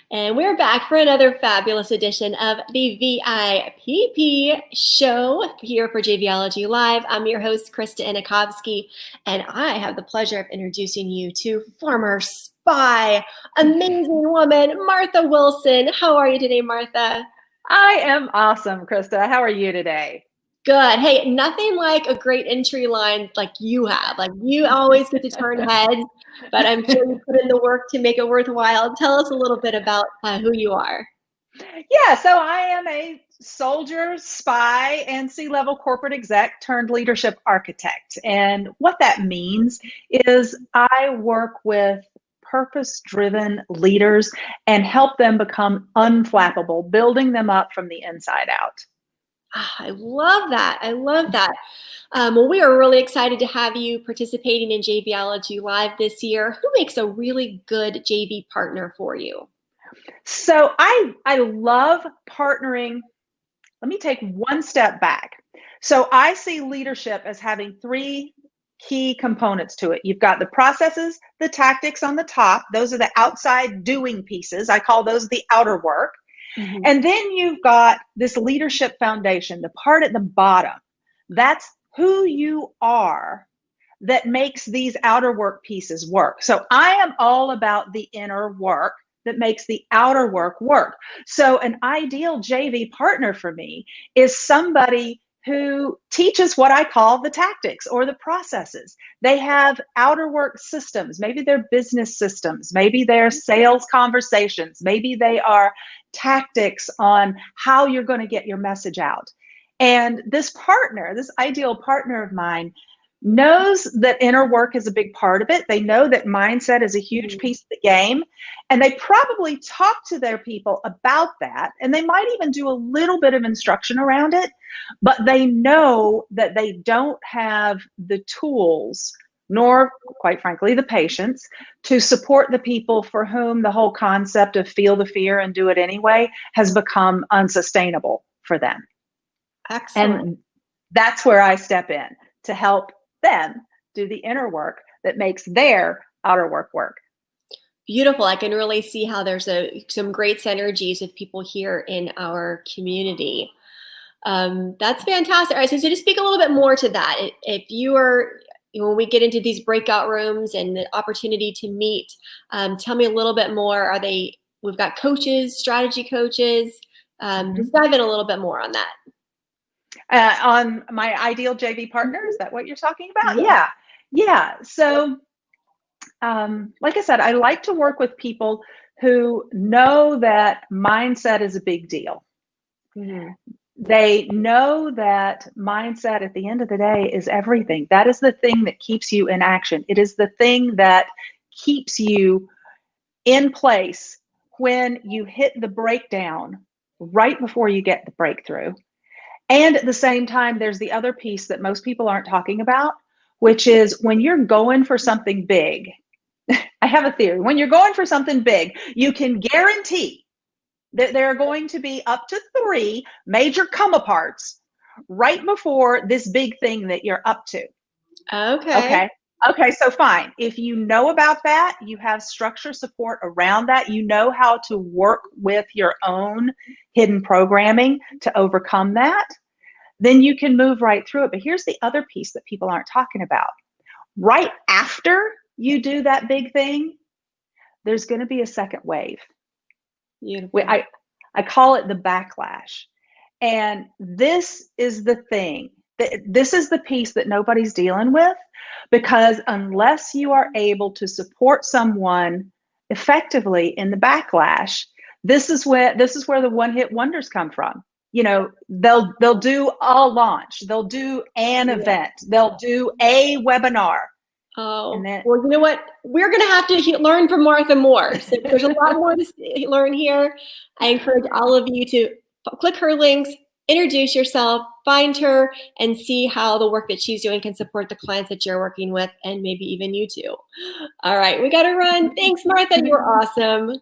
And we're back for another fabulous edition of the VIPP show here for JVology Live. I'm your host, Krista Anakovsky, and I have the pleasure of introducing you to former spy, amazing woman, Martha Wilson. How are you today, Martha? I am awesome, Krista. How are you today? Good. Hey, nothing like a great entry line like you have. Like you always get to turn heads, but I'm sure you put in the work to make it worthwhile. Tell us a little bit about who you are. Yeah, so I am a soldier, spy, and C-level corporate exec turned leadership architect. And what that means is I work with purpose-driven leaders and help them become unflappable, building them up from the inside out. I love that. I love that. Well, we are really excited to have you participating in JVology Live this year. Who makes a really good JV partner for you? So I love partnering. Let me take one step back. So I see leadership as having three key components to it. You've got the processes, the tactics on the top. Those are the outside doing pieces. I call those the outer work. Mm-hmm. And then you've got this leadership foundation, the part at the bottom. That's who you are that makes these outer work pieces work. So I am all about the inner work that makes the outer work work. So an ideal JV partner for me is somebody who teaches what I call the tactics or the processes. They have outer work systems. Maybe they're business systems. Maybe they're sales conversations. Maybe they are tactics on how you're going to get your message out. And this partner, this ideal partner of mine, knows that inner work is a big part of it. They know that mindset is a huge piece of the game. And they probably talk to their people about that. And they might even do a little bit of instruction around it. But they know that they don't have the tools, nor, quite frankly, the patience to support the people for whom the whole concept of feel the fear and do it anyway has become unsustainable for them. Excellent. And that's where I step in to help them do the inner work that makes their outer work work. Beautiful. I can really see how there's some great synergies with people here in our community. That's fantastic. All right, so to speak a little bit more to that, if you are, when we get into these breakout rooms and the opportunity to meet, tell me a little bit more. We've got coaches, strategy coaches. Just dive in a little bit more on that. On my ideal JV partner, is that what you're talking about? Yeah. So, like I said, I like to work with people who know that mindset is a big deal. Mm-hmm. They know that mindset at the end of the day is everything. That is the thing that keeps you in action. It is the thing that keeps you in place when you hit the breakdown right before you get the breakthrough. And at the same time, there's the other piece that most people aren't talking about, which is when you're going for something big. I have a theory. When you're going for something big, you can guarantee that there are going to be up to 3 major come-aparts right before this big thing that you're up to. Okay, so fine. If you know about that, you have structure support around that, you know how to work with your own hidden programming to overcome that, then you can move right through it. But here's the other piece that people aren't talking about. Right after you do that big thing, there's going to be a second wave. Beautiful. I call it the backlash. And this is the thing. This is the piece that nobody's dealing with, because unless you are able to support someone effectively in the backlash, this is where the one-hit wonders come from. You know, they'll do a launch, they'll do an event, they'll do a webinar. Oh, well, you know what? We're going to have to learn from Martha more. So there's a lot more to learn here. I encourage all of you to click her links, introduce yourself, find her, and see how the work that she's doing can support the clients that you're working with, and maybe even you too. All right, we got to run. Thanks, Martha. You're awesome.